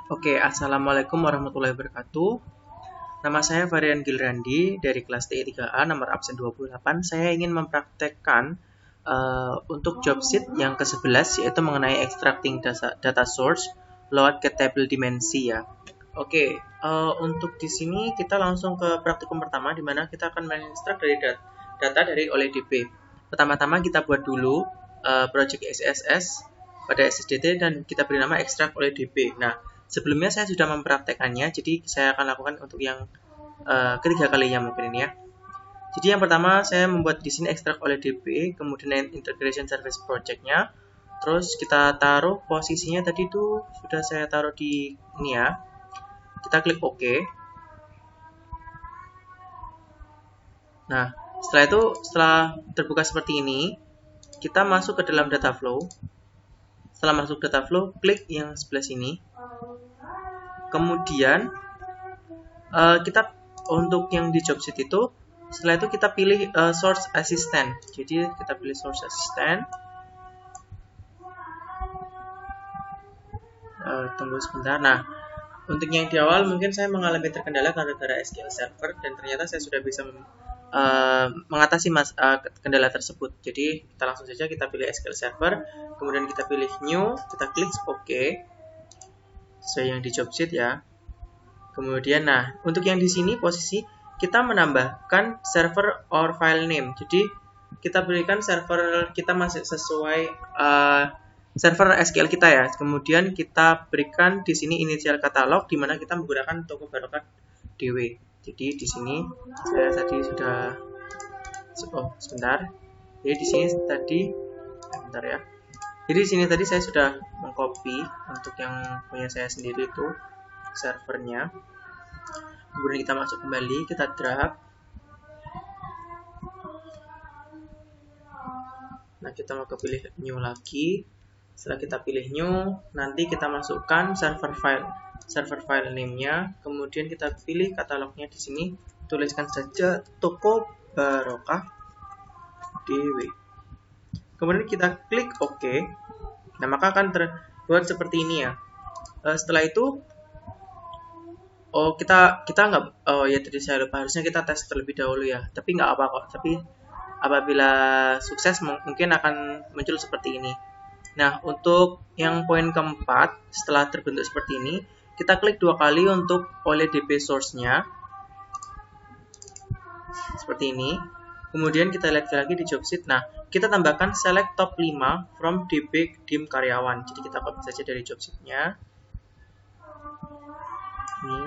Oke, Assalamualaikum warahmatullahi wabarakatuh. Nama saya Varian Gilrandi dari kelas TI3A nomor absen 28. Saya ingin mempraktekkan untuk job sheet yang ke-11 yaitu mengenai extracting data source lewat get table dimensi ya. Oke, untuk di sini kita langsung ke praktikum pertama di mana kita akan mengekstrak dari data dari OLEDP. Pertama-tama kita buat dulu project SSS pada SSDT dan kita beri nama extract OLEDP. Nah, sebelumnya saya sudah mempraktekannya, jadi saya akan lakukan untuk yang ketiga kalinya mungkin ini ya. Jadi yang pertama saya membuat di sini extract OLEDP, kemudian integration service project-nya. Terus kita taruh posisinya tadi itu sudah saya taruh di ini ya. Kita klik OK. Nah, setelah terbuka seperti ini, kita masuk ke dalam data flow. Setelah masuk data flow, klik yang sebelah sini. Kemudian kita untuk yang di job sheet itu, setelah itu kita pilih source assistant. Jadi kita pilih source assistant. Tunggu sebentar. Nah, untuk yang di awal mungkin saya mengalami terkendala gara-gara SQL Server dan ternyata saya sudah bisa mengatasi kendala tersebut. Jadi kita langsung saja kita pilih SQL Server, kemudian kita pilih New, kita klik OK. Sesuai yang di job sheet ya. Kemudian, nah untuk yang di sini posisi kita menambahkan server or file name. Jadi kita berikan server kita masih sesuai server SQL kita ya. Kemudian kita berikan di sini initial katalog di mana kita menggunakan toko barokah DW. Jadi di sini saya tadi sudah sebentar. Jadi di sini tadi bentar ya. Jadi di sini tadi saya sudah mengcopy untuk yang punya saya sendiri itu servernya. Kemudian kita masuk kembali, kita drag. Nah, kita mau pilih new lagi. Setelah kita pilih new, nanti kita masukkan server file name-nya, kemudian kita pilih katalognya di sini, tuliskan saja toko barokah DW. Kemudian kita klik OK. Nah, maka akan terbuat seperti ini ya. Setelah itu, kita nggak, ya tadi saya lupa, harusnya kita tes terlebih dahulu ya. Tapi nggak apa kok. Tapi apabila sukses mungkin akan muncul seperti ini. Nah, untuk yang poin keempat, setelah terbentuk seperti ini, kita klik 2 kali untuk OLEDP source-nya. Seperti ini. Kemudian kita lihat lagi di job sheet. Nah, kita tambahkan select top 5 from DB dim karyawan. Jadi kita copy saja dari job sheet-nya. Ini.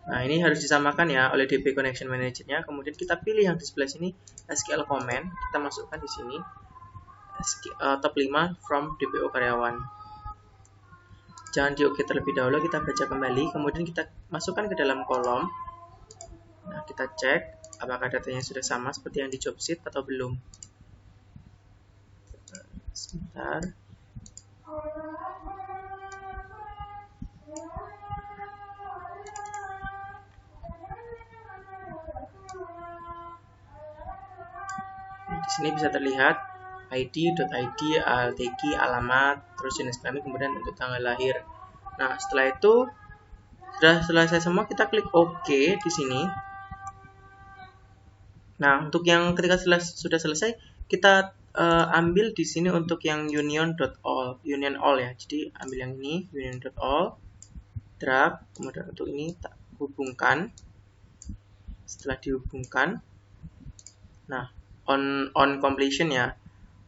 Nah, ini harus disamakan ya oleh DB connection manager-nya. Kemudian kita pilih yang di sebelah sini SQL comment. Kita masukkan di sini top 5 from DPO karyawan. Jangan di OK terlebih dahulu, kita baca kembali. Kemudian kita masukkan ke dalam kolom. Nah, kita cek apakah datanya sudah sama seperti yang di job sheet atau belum. Sebentar. Di sini bisa terlihat id.id, altg, alamat, terus jenis kelamin, kemudian untuk tanggal lahir. Nah, setelah itu sudah selesai semua, kita klik OK di sini. Nah, untuk yang ketika sudah selesai, kita ambil di sini untuk yang union all ya. Jadi ambil yang ini union.all, drag, kemudian untuk ini tak hubungkan. Setelah dihubungkan, nah on completion ya.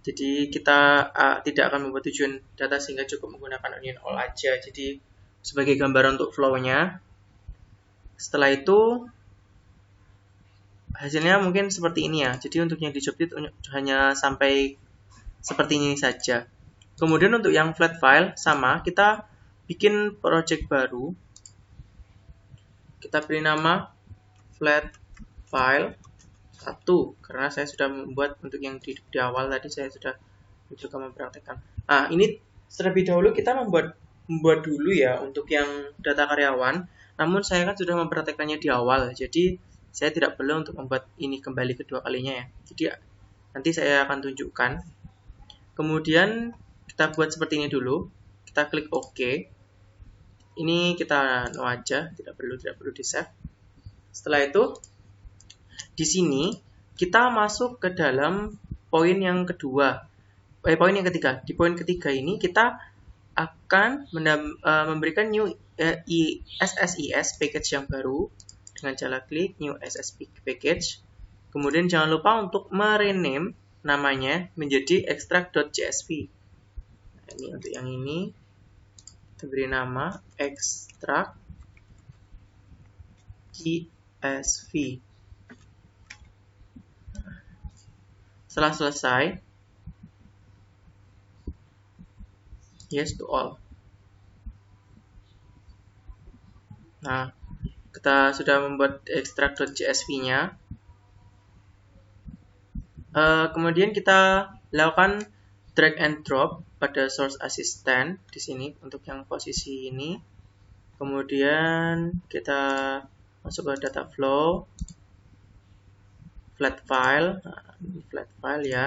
Jadi kita tidak akan membuat tujuan data sehingga cukup menggunakan union all aja. Jadi sebagai gambaran untuk flow-nya. Setelah itu hasilnya mungkin seperti ini ya. Jadi untuk yang di job sheet hanya sampai seperti ini saja. Kemudian untuk yang flat file sama, kita bikin project baru. Kita beri nama flat file 1 karena saya sudah membuat untuk yang di awal tadi saya sudah juga mempraktekkan. Nah, ini terlebih dahulu kita membuat dulu ya untuk yang data karyawan. Namun saya kan sudah mempraktekannya di awal, jadi saya tidak perlu untuk membuat ini kembali kedua kalinya ya. Jadi nanti saya akan tunjukkan. Kemudian kita buat seperti ini dulu. Kita klik OK. Ini kita no aja, tidak perlu di save. Setelah itu di sini kita masuk ke dalam poin yang kedua. Poin yang ketiga. Di poin ketiga ini kita akan memberikan new SSIS package yang baru dengan cara klik new SSIS package. Kemudian jangan lupa untuk merename namanya menjadi extract.csv. Nah, ini untuk yang ini kita beri nama extract CSV. Setelah selesai, yes to all. Nah, kita sudah membuat extract.csv-nya. Kemudian kita lakukan drag and drop pada source assistant di sini untuk yang posisi ini. Kemudian kita masuk ke data flow, flat file. Nah, ini flat file ya.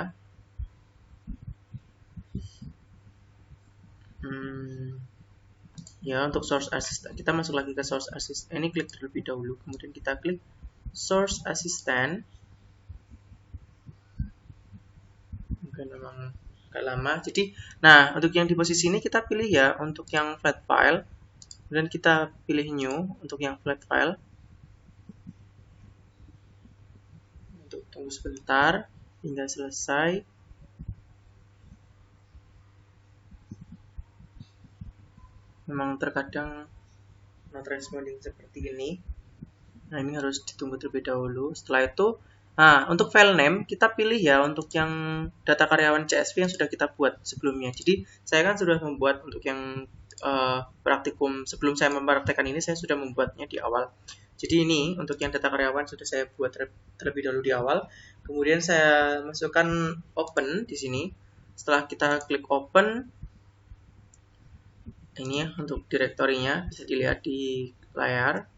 Ya, untuk source assistant kita masuk lagi ke source assistant. Ini klik terlebih dahulu, kemudian kita klik source assistant. Mungkin memang agak lama. Jadi, nah untuk yang di posisi ini kita pilih ya untuk yang flat file, dan kita pilih new untuk yang flat file. Untuk tunggu sebentar hingga selesai. Memang terkadang not responding seperti ini. Nah, ini harus ditunggu terlebih dahulu. Setelah itu, nah untuk file name kita pilih ya untuk yang data karyawan CSV yang sudah kita buat sebelumnya. Jadi saya kan sudah membuat untuk yang praktikum sebelum saya mempraktekkan ini, saya sudah membuatnya di awal. Jadi ini untuk yang data karyawan sudah saya buat terlebih dahulu di awal. Kemudian saya masukkan open di sini. Setelah kita klik open, ini ya untuk direktorinya bisa dilihat di layar.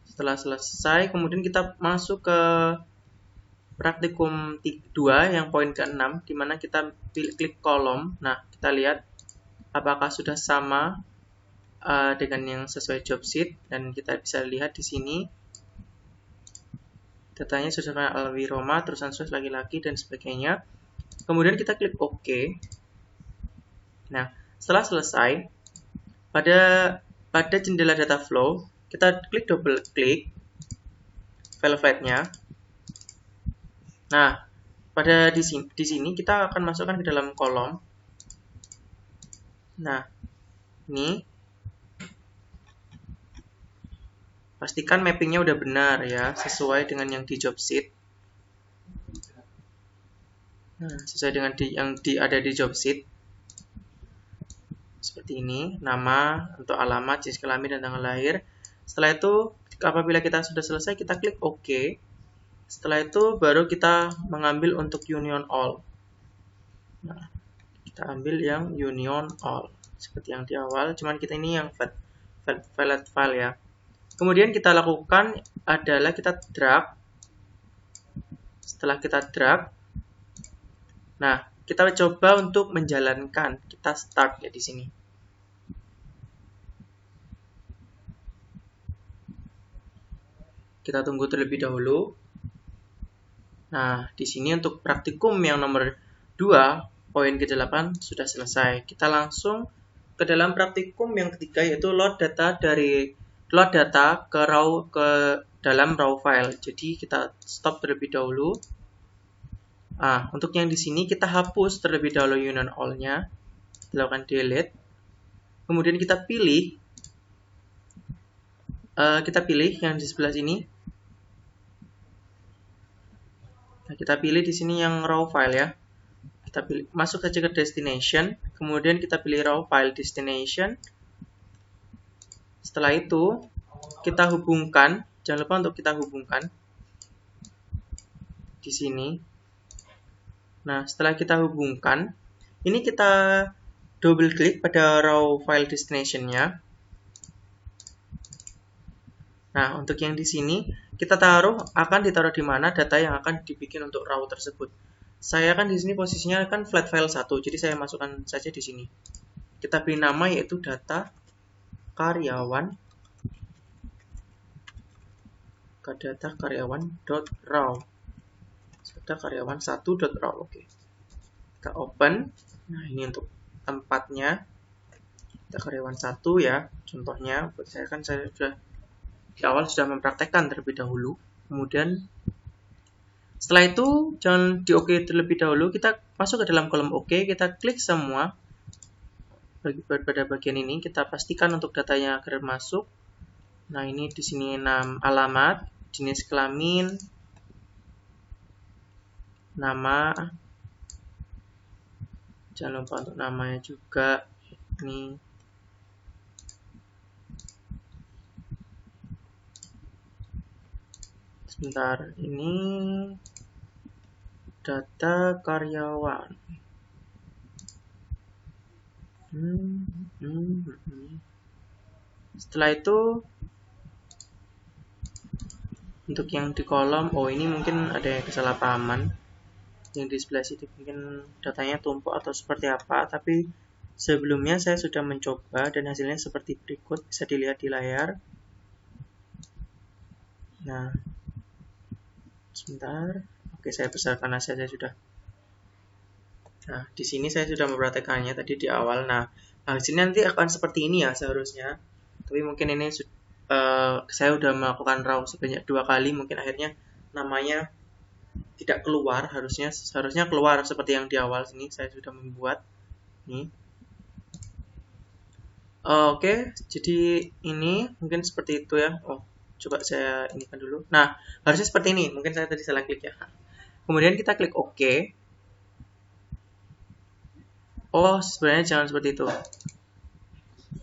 Setelah selesai, kemudian kita masuk ke praktikum 2 yang poin ke-6, di mana kita klik kolom. Nah, kita lihat apakah sudah sama dengan yang sesuai job sheet, dan kita bisa lihat di sini datanya sudah Alwi Roma, terus Ansus laki-laki dan sebagainya. Kemudian kita klik OK. Nah, setelah selesai, pada jendela data flow, kita klik double klik file file-nya. Nah, di sini kita akan masukkan ke dalam kolom. Nah, ini pastikan mappingnya udah benar ya, sesuai dengan yang di job sheet. Nah, sesuai dengan yang ada di job sheet. Seperti ini, nama, untuk alamat, jenis kelamin, dan tanggal lahir. Setelah itu, apabila kita sudah selesai, kita klik OK. Setelah itu, baru kita mengambil untuk union all. Nah, kita ambil yang union all. Seperti yang di awal, cuman kita ini yang flat file ya. Kemudian kita lakukan adalah kita drag. Setelah kita drag, nah, kita coba untuk menjalankan. Kita start ya di sini. Kita tunggu terlebih dahulu. Nah, di sini untuk praktikum yang nomor 2, poin ke-8 sudah selesai. Kita langsung ke dalam praktikum yang ketiga, yaitu load data ke dalam raw file. Jadi kita stop terlebih dahulu. Nah, untuk yang di sini kita hapus terlebih dahulu union all-nya. Kita lakukan delete. Kemudian kita pilih yang di sebelah sini. Nah, kita pilih di sini yang raw file ya. Kita pilih, masuk saja ke destination, kemudian kita pilih raw file destination. Setelah itu, kita hubungkan, jangan lupa untuk kita hubungkan di sini. Nah, setelah kita hubungkan, ini kita double klik pada raw file destination-nya. Nah, untuk yang di sini, kita akan ditaruh di mana data yang akan dibikin untuk raw tersebut. Saya kan di sini posisinya kan flat file 1, jadi saya masukkan saja di sini. Kita beri nama yaitu data karyawan .raw. Ada karyawan 1.raw. Oke. Kita open. Nah, ini untuk tempatnya. Kita karyawan 1 ya. Contohnya, buat saya kan saya sudah di awal sudah mempraktekkan terlebih dahulu. Kemudian setelah itu jangan di OK terlebih dahulu. Kita masuk ke dalam kolom OK. Kita klik semua. Pada bagian ini kita pastikan untuk datanya agar masuk. Nah, ini di sini alamat, jenis kelamin, nama, jangan lupa untuk namanya juga. Ini sebentar, ini data karyawan. Setelah itu untuk yang di kolom, ini mungkin ada kesalahpahaman. Yang di sebelah situ mungkin datanya tumpuk atau seperti apa, tapi sebelumnya saya sudah mencoba dan hasilnya seperti berikut, bisa dilihat di layar. Nah, sebentar. Oke, saya besarkan hasilnya sudah. Nah, di sini saya sudah mempraktekannya tadi di awal. Nah, hasilnya nanti akan seperti ini ya seharusnya. Tapi mungkin ini saya sudah melakukan raw sebanyak 2 kali, mungkin akhirnya namanya tidak keluar. Seharusnya keluar seperti yang di awal sini saya sudah membuat nih. Oke, jadi ini mungkin seperti itu ya. Coba saya inikan dulu. Nah, harusnya seperti ini. Mungkin saya tadi salah klik ya. Kemudian kita klik OK. Sebenarnya jangan seperti itu.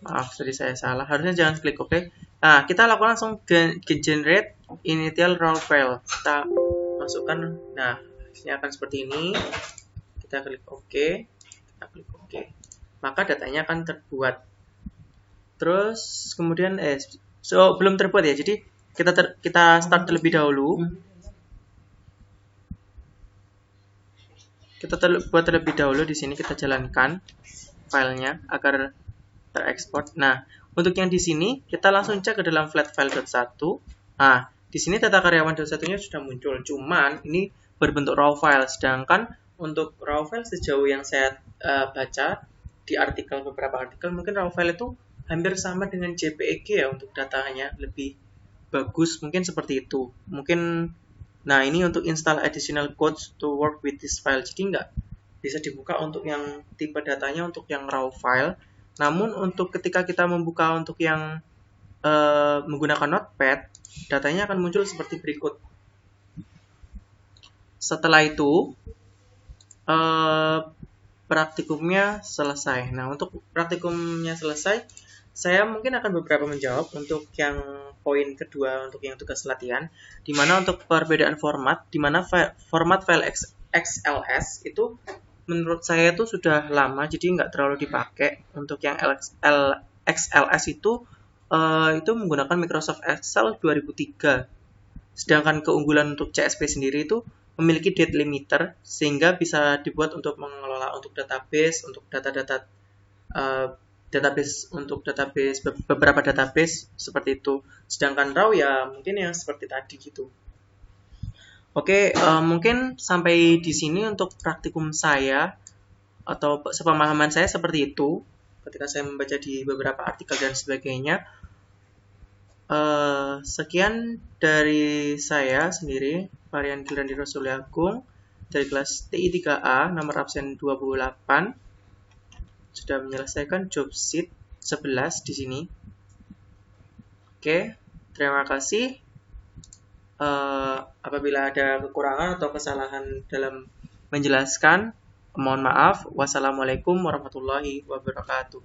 Maaf, tadi saya salah. Harusnya jangan klik OK. Nah, kita lakukan langsung generate initial raw file. Kita masukkan. Nah, hasilnya akan seperti ini. Kita klik OK. Kita klik OK. Maka datanya akan terbuat. Terus kemudian belum terbuat ya. Jadi kita start terlebih dahulu. Kita buat terlebih dahulu di sini, kita jalankan filenya agar terekspor. Nah, untuk yang di sini kita langsung cek ke dalam flat file.1. Nah, di sini data karyawan.1-nya sudah muncul, cuman ini berbentuk raw file. Sedangkan untuk raw file sejauh yang saya baca di beberapa artikel, mungkin raw file itu hampir sama dengan JPEG ya untuk datanya, lebih bagus, mungkin seperti itu. Nah, ini untuk install additional codes to work with this file. Jadi nggak bisa dibuka untuk yang tipe datanya untuk yang raw file. Namun untuk ketika kita membuka untuk yang menggunakan Notepad, datanya akan muncul seperti berikut. Setelah itu praktikumnya selesai. Nah, untuk praktikumnya selesai, saya mungkin akan beberapa menjawab untuk yang poin kedua, untuk yang tugas latihan, di mana untuk perbedaan format, di mana format file XLS itu menurut saya itu sudah lama, jadi nggak terlalu dipakai. Untuk yang XLS itu menggunakan Microsoft Excel 2003. Sedangkan keunggulan untuk CSV sendiri itu memiliki date limiter, sehingga bisa dibuat untuk mengelola untuk database, untuk database beberapa database seperti itu. Sedangkan raw ya mungkin yang seperti tadi gitu. Oke, mungkin sampai di sini untuk praktikum saya atau sepemahaman saya seperti itu ketika saya membaca di beberapa artikel dan sebagainya. Sekian dari saya sendiri, Varian Gilrandi Rosoliagung dari kelas TI 3A nomor absen 28. Sudah menyelesaikan job sheet 11 di sini. Oke, terima kasih. Apabila ada kekurangan atau kesalahan dalam menjelaskan, mohon maaf. Wassalamualaikum warahmatullahi wabarakatuh.